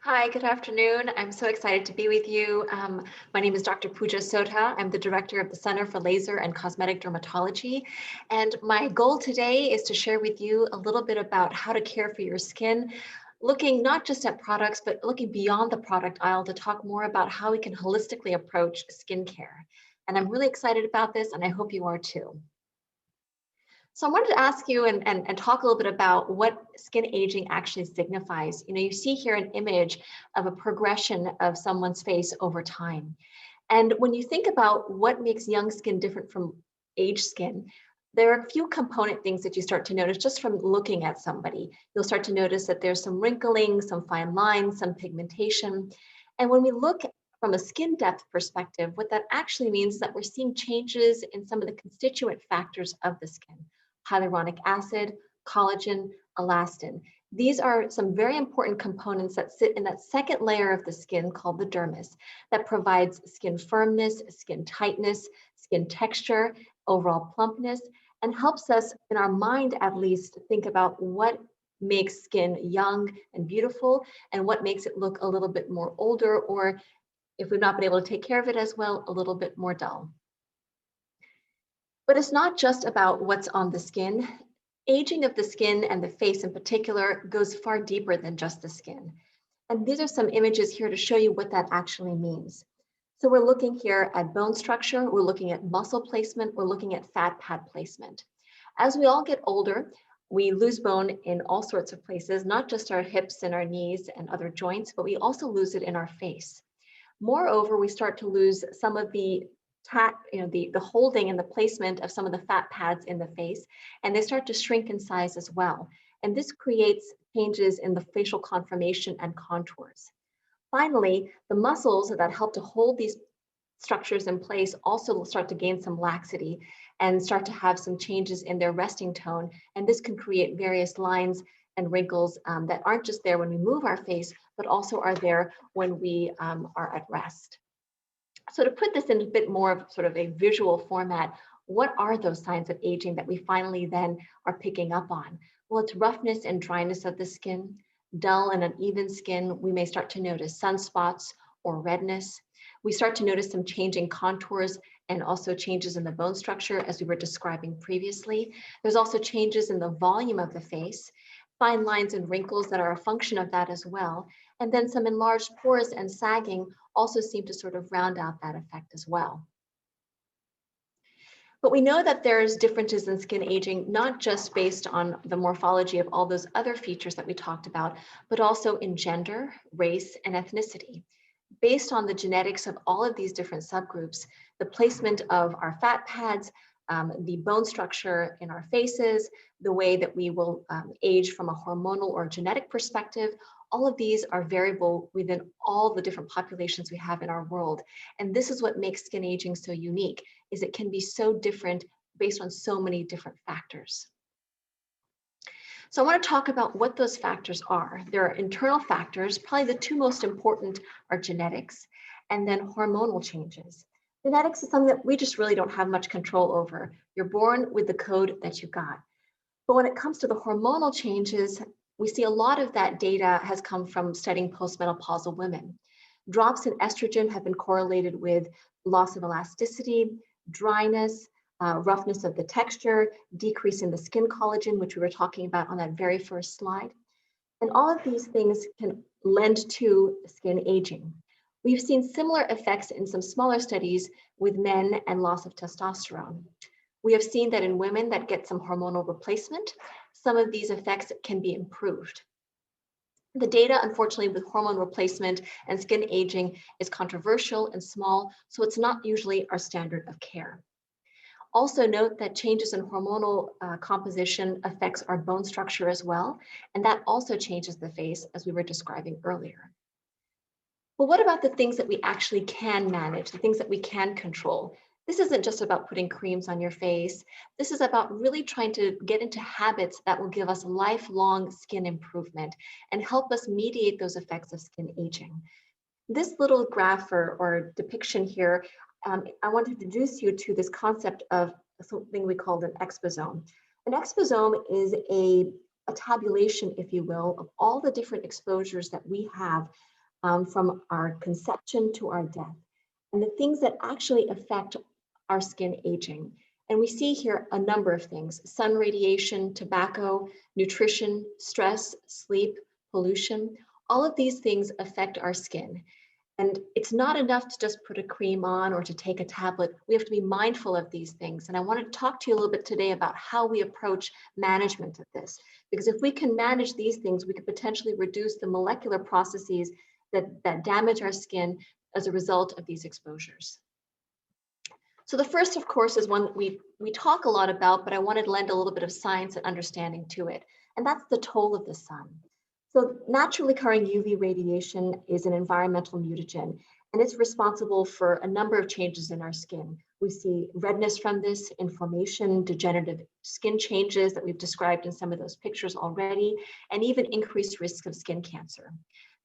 Hi, good afternoon. I'm so excited to be with you. My name is Dr. Pooja Sodha. I'm the director of the Center for Laser and Cosmetic Dermatology. And my goal today is to share with you a little bit about how to care for your skin, looking not just at products, but looking beyond the product aisle to talk more about how we can holistically approach skincare. And I'm really excited about this, and I hope you are too. So I wanted to ask you and talk a little bit about what skin aging actually signifies. You see here an image of a progression of someone's face over time. And when you think about what makes young skin different from aged skin, there are a few component things that you start to notice just from looking at somebody. You'll start to notice that there's some wrinkling, some fine lines, some pigmentation. And when we look from a skin depth perspective, what that actually means is that we're seeing changes in some of the constituent factors of the skin: hyaluronic acid, collagen, elastin. These are some very important components that sit in that second layer of the skin called the dermis that provides skin firmness, skin tightness, skin texture, overall plumpness, and helps us, in our mind at least, think about what makes skin young and beautiful and what makes it look a little bit more older, or if we've not been able to take care of it as well, a little bit more dull. But it's not just about what's on the skin. Aging of the skin and the face in particular goes far deeper than just the skin. And these are some images here to show you what that actually means. So we're looking here at bone structure, we're looking at muscle placement, we're looking at fat pad placement. As we all get older, we lose bone in all sorts of places, not just our hips and our knees and other joints, but we also lose it in our face. Moreover, we start to lose some of the the holding and the placement of some of the fat pads in the face, and they start to shrink in size as well. And this creates changes in the facial conformation and contours. Finally, the muscles that help to hold these structures in place also will start to gain some laxity and start to have some changes in their resting tone. And this can create various lines and wrinkles that aren't just there when we move our face, but also are there when we are at rest. So to put this in a bit more of sort of a visual format, what are those signs of aging that we finally then are picking up on? Well, it's roughness and dryness of the skin, dull and uneven skin. We may start to notice sunspots or redness. We start to notice some changing contours and also changes in the bone structure as we were describing previously. There's also changes in the volume of the face, fine lines and wrinkles that are a function of that as well. And then some enlarged pores and sagging also seem to sort of round out that effect as well. But we know that there's differences in skin aging, not just based on the morphology of all those other features that we talked about, but also in gender, race, and ethnicity. Based on the genetics of all of these different subgroups, the placement of our fat pads, the bone structure in our faces, the way that we will age from a hormonal or genetic perspective, all of these are variable within all the different populations we have in our world. And this is what makes skin aging so unique, is it can be so different based on so many different factors. So I want to talk about what those factors are. There are internal factors. Probably the two most important are genetics and then hormonal changes. Genetics is something that we just really don't have much control over. You're born with the code that you got. But when it comes to the hormonal changes, we see a lot of that data has come from studying postmenopausal women. Drops in estrogen have been correlated with loss of elasticity, dryness, roughness of the texture, decrease in the skin collagen, which we were talking about on that very first slide. And all of these things can lend to skin aging. We've seen similar effects in some smaller studies with men and loss of testosterone. We have seen that in women that get some hormonal replacement, some of these effects can be improved. The data, unfortunately, with hormone replacement and skin aging is controversial and small, so it's not usually our standard of care. Also note that changes in hormonal composition affects our bone structure as well, and that also changes the face as we were describing earlier. Well, what about the things that we actually can manage, the things that we can control? This isn't just about putting creams on your face. This is about really trying to get into habits that will give us lifelong skin improvement and help us mediate those effects of skin aging. This little graph or depiction here, I want to introduce you to this concept of something we call an exposome. An exposome is a tabulation, if you will, of all the different exposures that we have from our conception to our death, and the things that actually affect our skin aging. And we see here a number of things: sun radiation, tobacco, nutrition, stress, sleep, pollution. All of these things affect our skin. And it's not enough to just put a cream on or to take a tablet. We have to be mindful of these things. And I want to talk to you a little bit today about how we approach management of this. Because if we can manage these things, we could potentially reduce the molecular processes that damage our skin as a result of these exposures. So the first, of course, is one that we talk a lot about, but I wanted to lend a little bit of science and understanding to it. And that's the toll of the sun. So naturally occurring UV radiation is an environmental mutagen, and it's responsible for a number of changes in our skin. We see redness from this, inflammation, degenerative skin changes that we've described in some of those pictures already, and even increased risk of skin cancer.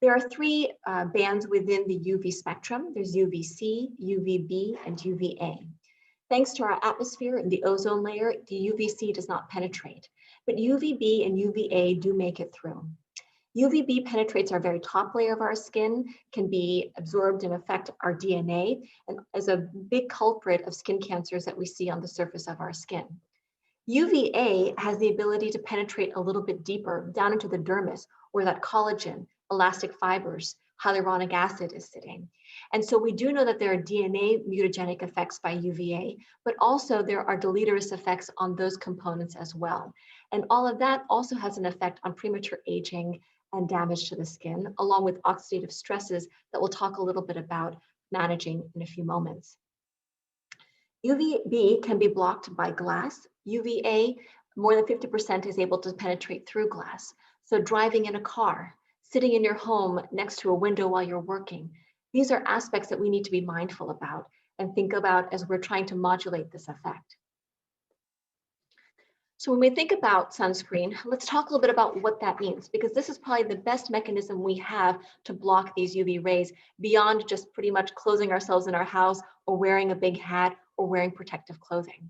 There are three bands within the UV spectrum. There's UVC, UVB, and UVA. Thanks to our atmosphere and the ozone layer, the UVC does not penetrate, but UVB and UVA do make it through. UVB penetrates our very top layer of our skin, can be absorbed and affect our DNA, and is a big culprit of skin cancers that we see on the surface of our skin. UVA has the ability to penetrate a little bit deeper down into the dermis, where that collagen, elastic fibers, hyaluronic acid is sitting. And so we do know that there are DNA mutagenic effects by UVA, but also there are deleterious effects on those components as well. And all of that also has an effect on premature aging and damage to the skin, along with oxidative stresses that we'll talk a little bit about managing in a few moments. UVB can be blocked by glass. UVA, more than 50% is able to penetrate through glass. So driving in a car, sitting in your home next to a window while you're working, these are aspects that we need to be mindful about and think about as we're trying to modulate this effect. So when we think about sunscreen, let's talk a little bit about what that means, because this is probably the best mechanism we have to block these UV rays beyond just pretty much closing ourselves in our house or wearing a big hat or wearing protective clothing.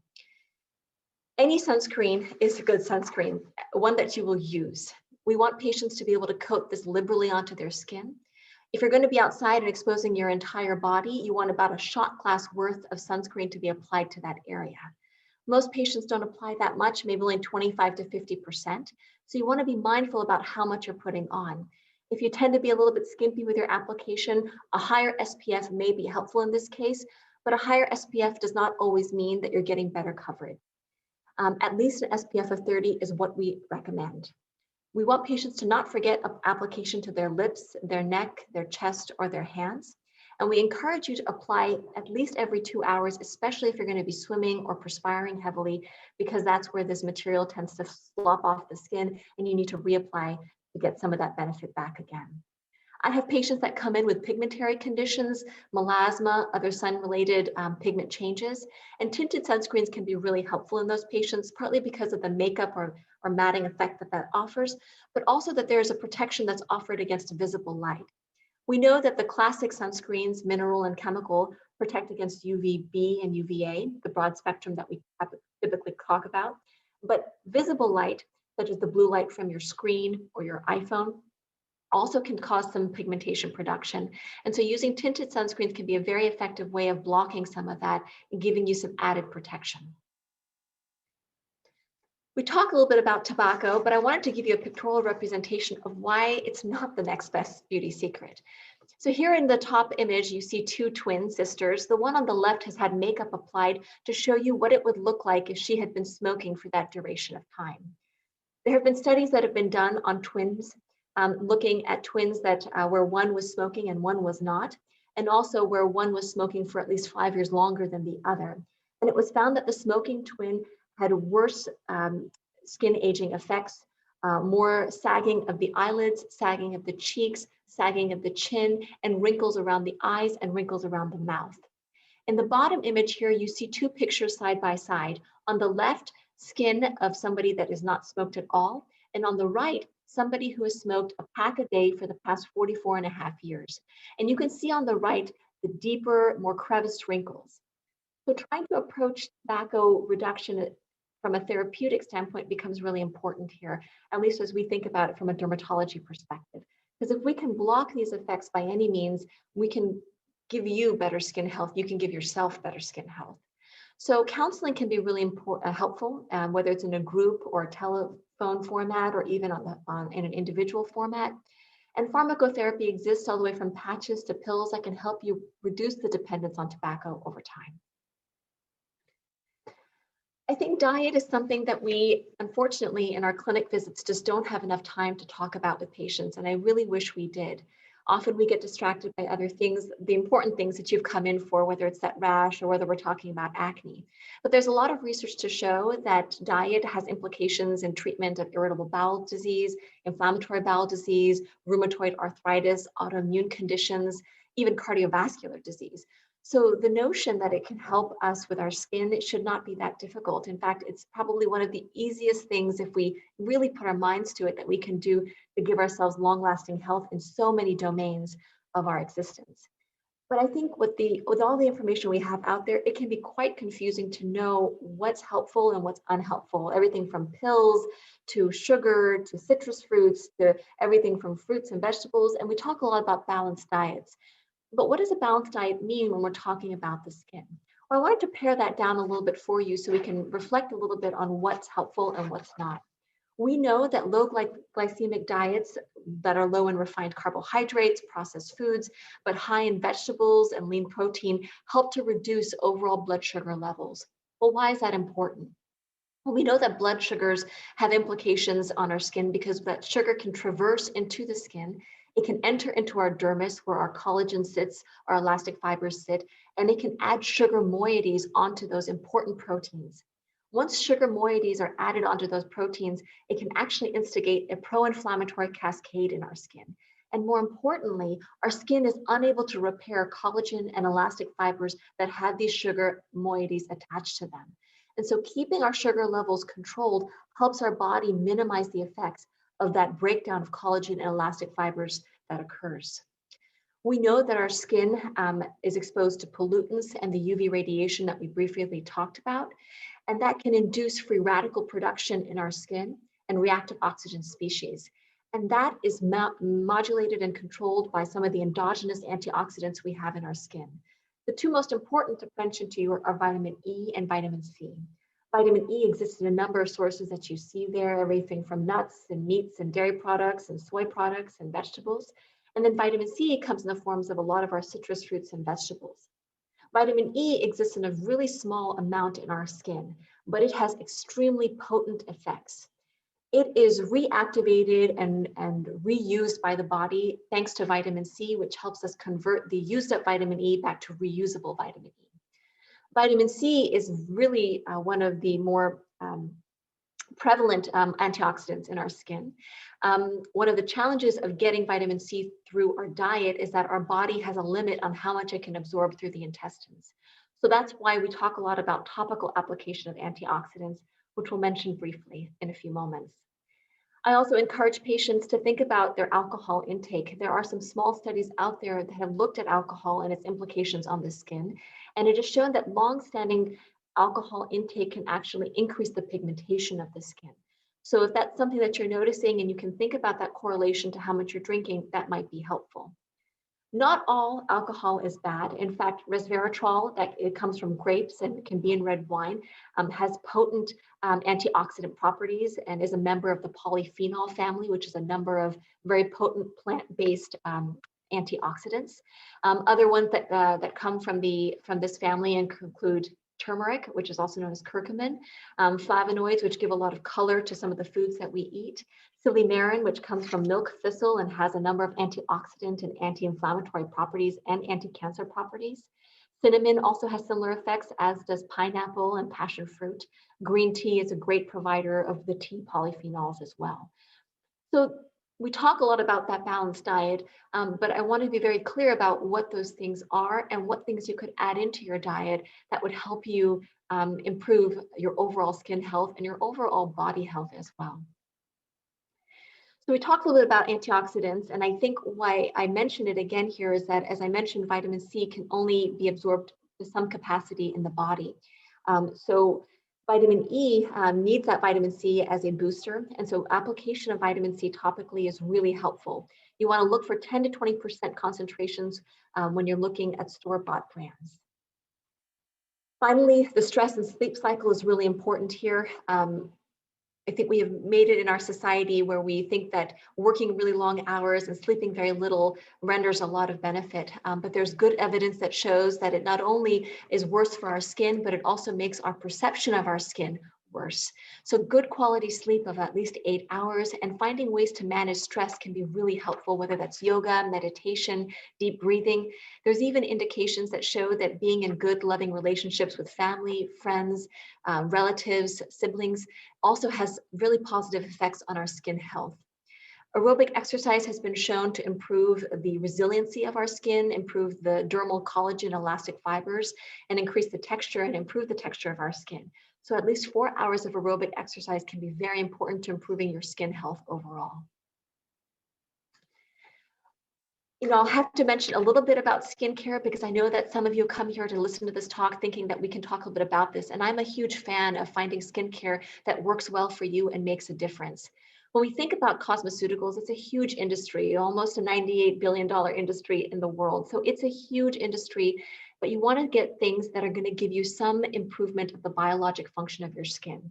Any sunscreen is a good sunscreen, one that you will use. We want patients to be able to coat this liberally onto their skin. If you're going to be outside and exposing your entire body, you want about a shot glass worth of sunscreen to be applied to that area. Most patients don't apply that much, maybe only 25 to 50%. So you want to be mindful about how much you're putting on. If you tend to be a little bit skimpy with your application, a higher SPF may be helpful in this case, but a higher SPF does not always mean that you're getting better coverage. At least an SPF of 30 is what we recommend. We want patients to not forget application to their lips, their neck, their chest, or their hands. And we encourage you to apply at least every 2 hours, especially if you're going to be swimming or perspiring heavily, because that's where this material tends to slop off the skin and you need to reapply to get some of that benefit back again. I have patients that come in with pigmentary conditions, melasma, other sun-related pigment changes, and tinted sunscreens can be really helpful in those patients, partly because of the makeup or matting effect that offers, but also that there's a protection that's offered against visible light. We know that the classic sunscreens, mineral and chemical, protect against UVB and UVA, the broad spectrum that we typically talk about. But visible light, such as the blue light from your screen or your iPhone, also can cause some pigmentation production. And so using tinted sunscreens can be a very effective way of blocking some of that and giving you some added protection. We talk a little bit about tobacco, but I wanted to give you a pictorial representation of why it's not the next best beauty secret. So here in the top image, you see two twin sisters. The one on the left has had makeup applied to show you what it would look like if she had been smoking for that duration of time. There have been studies that have been done on twins, looking at twins that where one was smoking and one was not, and also where one was smoking for at least 5 years longer than the other. And it was found that the smoking twin had worse skin aging effects, more sagging of the eyelids, sagging of the cheeks, sagging of the chin, and wrinkles around the eyes and wrinkles around the mouth. In the bottom image here, you see two pictures side by side. On the left, skin of somebody that has not smoked at all, and on the right, somebody who has smoked a pack a day for the past 44 and a half years. And you can see on the right, the deeper, more creviced wrinkles. So trying to approach tobacco reduction from a therapeutic standpoint becomes really important here, at least as we think about it from a dermatology perspective, Because if we can block these effects by any means, we can give you better skin health. You can give yourself better skin health. So counseling can be really helpful, whether it's in a group or a telephone format or even in an individual format. And pharmacotherapy exists all the way from patches to pills that can help you reduce the dependence on tobacco over time. I think diet is something that we, unfortunately, in our clinic visits just don't have enough time to talk about with patients, and I really wish we did. Often we get distracted by other things, the important things that you've come in for, whether it's that rash or whether we're talking about acne. But there's a lot of research to show that diet has implications in treatment of irritable bowel disease, inflammatory bowel disease, rheumatoid arthritis, autoimmune conditions, even cardiovascular disease. So the notion that it can help us with our skin, it should not be that difficult. In fact, it's probably one of the easiest things, if we really put our minds to it, that we can do to give ourselves long-lasting health in so many domains of our existence. But I think with all the information we have out there, it can be quite confusing to know what's helpful and what's unhelpful. Everything from pills to sugar to citrus fruits to everything from fruits and vegetables. And we talk a lot about balanced diets. But what does a balanced diet mean when we're talking about the skin? Well, I wanted to pare that down a little bit for you so we can reflect a little bit on what's helpful and what's not. We know that low glycemic diets that are low in refined carbohydrates, processed foods, but high in vegetables and lean protein help to reduce overall blood sugar levels. Well, why is that important? Well, we know that blood sugars have implications on our skin because that sugar can traverse into the skin. It can enter into our dermis where our collagen sits, our elastic fibers sit, and it can add sugar moieties onto those important proteins. Once sugar moieties are added onto those proteins, it can actually instigate a pro-inflammatory cascade in our skin. And more importantly, our skin is unable to repair collagen and elastic fibers that have these sugar moieties attached to them. And so keeping our sugar levels controlled helps our body minimize the effects of that breakdown of collagen and elastic fibers that occurs. We know that our skin is exposed to pollutants and the UV radiation that we briefly talked about, and that can induce free radical production in our skin and reactive oxygen species. And that is modulated and controlled by some of the endogenous antioxidants we have in our skin. The two most important to mention to you are vitamin E and vitamin C. Vitamin E exists in a number of sources that you see there, everything from nuts and meats and dairy products and soy products and vegetables. And then vitamin C comes in the forms of a lot of our citrus fruits and vegetables. Vitamin E exists in a really small amount in our skin, but it has extremely potent effects. It is reactivated and reused by the body thanks to vitamin C, which helps us convert the used up vitamin E back to reusable vitamin E. Vitamin C is really one of the more prevalent antioxidants in our skin. One of the challenges of getting vitamin C through our diet is that our body has a limit on how much it can absorb through the intestines. So that's why we talk a lot about topical application of antioxidants, which we'll mention briefly in a few moments. I also encourage patients to think about their alcohol intake. There are some small studies out there that have looked at alcohol and its implications on the skin, and it has shown that long-standing alcohol intake can actually increase the pigmentation of the skin. So if that's something that you're noticing and you can think about that correlation to how much you're drinking, that might be helpful. Not all alcohol is bad. In fact, resveratrol, that it comes from grapes and can be in red wine, has potent antioxidant properties and is a member of the polyphenol family, which is a number of very potent plant-based antioxidants. Other ones that come from this family include turmeric, which is also known as curcumin, flavonoids, which give a lot of color to some of the foods that we eat, silymarin, which comes from milk thistle and has a number of antioxidant and anti-inflammatory properties and anti-cancer properties. Cinnamon also has similar effects, as does pineapple and passion fruit. Green tea is a great provider of the tea polyphenols as well. So we talk a lot about that balanced diet, but I want to be very clear about what those things are and what things you could add into your diet that would help you improve your overall skin health and your overall body health as well. So we talked a little bit about antioxidants, and I think why I mention it again here is that, as I mentioned, vitamin C can only be absorbed to some capacity in the body. So vitamin E needs that vitamin C as a booster, and so application of vitamin C topically is really helpful. You want to look for 10 to 20% concentrations when you're looking at store-bought brands. Finally, the stress and sleep cycle is really important here. I think we have made it in our society where we think that working really long hours and sleeping very little renders a lot of benefit. But there's good evidence that shows that it not only is worse for our skin, but it also makes our perception of our skin worse. So good quality sleep of at least 8 hours and finding ways to manage stress can be really helpful, whether that's yoga, meditation, deep breathing. There's even indications that show that being in good, loving relationships with family, friends, relatives, siblings also has really positive effects on our skin health. Aerobic exercise has been shown to improve the resiliency of our skin, improve the dermal collagen elastic fibers, and increase the texture and improve the texture of our skin. So at least 4 hours of aerobic exercise can be very important to improving your skin health overall. I'll have to mention a little bit about skincare because I know that some of you come here to listen to this talk thinking that we can talk a little bit about this. And I'm a huge fan of finding skincare that works well for you and makes a difference. When we think about cosmeceuticals, it's a huge industry, almost a $98 billion industry in the world. So it's a huge industry, but you want to get things that are going to give you some improvement of the biologic function of your skin.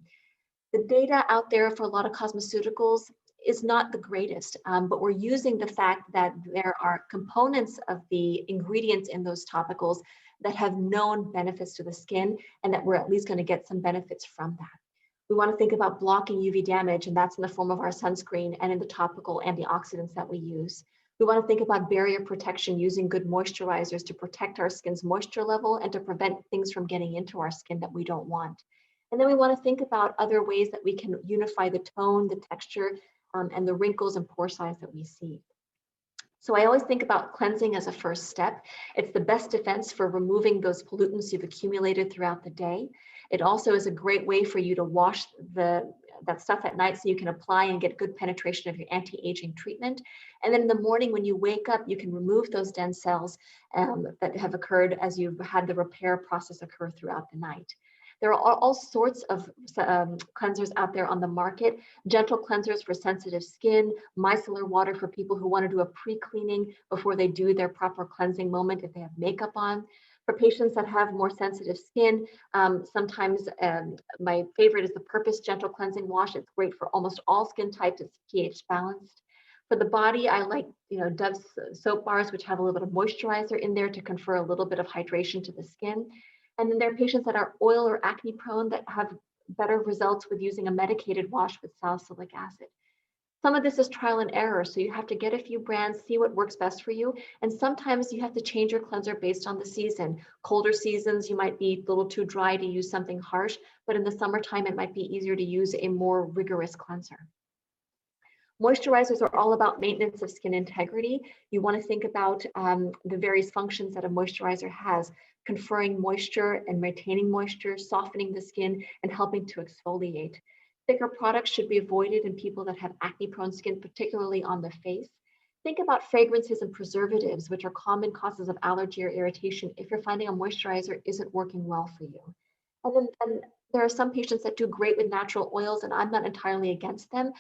The data out there for a lot of cosmeceuticals is not the greatest, but we're using the fact that there are components of the ingredients in those topicals that have known benefits to the skin and that we're at least going to get some benefits from that. We want to think about blocking UV damage, and that's in the form of our sunscreen and in the topical antioxidants that we use. We want to think about barrier protection using good moisturizers to protect our skin's moisture level and to prevent things from getting into our skin that we don't want. And then we want to think about other ways that we can unify the tone, the texture, and the wrinkles and pore size that we see. So I always think about cleansing as a first step. It's the best defense for removing those pollutants you've accumulated throughout the day. It also is a great way for you to wash that stuff at night so you can apply and get good penetration of your anti-aging treatment. And then in the morning when you wake up, you can remove those dense cells that have occurred as you've had the repair process occur throughout the night. There are all sorts of cleansers out there on the market, gentle cleansers for sensitive skin, micellar water for people who want to do a pre-cleaning before they do their proper cleansing moment if they have makeup on. For patients that have more sensitive skin, sometimes my favorite is the Purpose Gentle Cleansing Wash. It's great for almost all skin types. It's pH balanced. For the body, I like Dove's soap bars, which have a little bit of moisturizer in there to confer a little bit of hydration to the skin. And then there are patients that are oil or acne prone that have better results with using a medicated wash with salicylic acid. Some of this is trial and error, so you have to get a few brands, see what works best for you. And sometimes you have to change your cleanser based on the season. Colder seasons, you might be a little too dry to use something harsh, but in the summertime, it might be easier to use a more rigorous cleanser. Moisturizers are all about maintenance of skin integrity. You want to think about the various functions that a moisturizer has, conferring moisture and maintaining moisture, softening the skin, and helping to exfoliate. Thicker products should be avoided in people that have acne-prone skin, particularly on the face. Think about fragrances and preservatives, which are common causes of allergy or irritation if you're finding a moisturizer isn't working well for you. And then there are some patients that do great with natural oils, and I'm not entirely against them.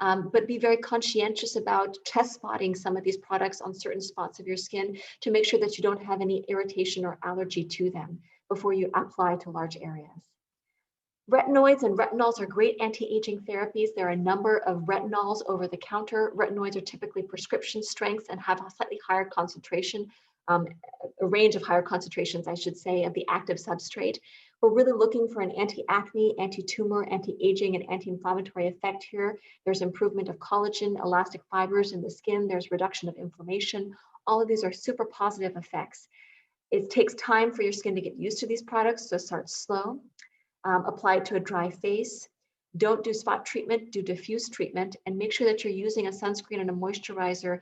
But be very conscientious about test spotting some of these products on certain spots of your skin to make sure that you don't have any irritation or allergy to them before you apply to large areas. Retinoids and retinols are great anti-aging therapies. There are a number of retinols over the counter. Retinoids are typically prescription strengths and have a slightly higher concentration, a range of higher concentrations, I should say, of the active substrate. We're really looking for an anti-acne, anti-tumor, anti-aging, and anti-inflammatory effect here. There's improvement of collagen, elastic fibers in the skin. There's reduction of inflammation. All of these are super positive effects. It takes time for your skin to get used to these products, so start slow. Apply it to a dry face. Don't do spot treatment, do diffuse treatment, and make sure that you're using a sunscreen and a moisturizer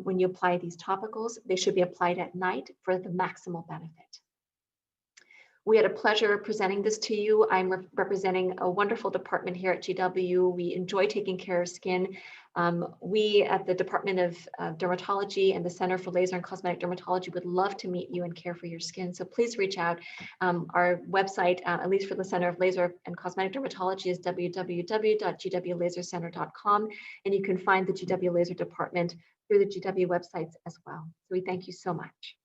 when you apply these topicals. They should be applied at night for the maximal benefit. We had a pleasure presenting this to you. I'm representing a wonderful department here at GW. We enjoy taking care of skin. We at the Department of Dermatology and the Center for Laser and Cosmetic Dermatology would love to meet you and care for your skin. So please reach out. Our website, at least for the Center of Laser and Cosmetic Dermatology, is www.gwlasercenter.com. And you can find the GW Laser Department through the GW websites as well. So we thank you so much.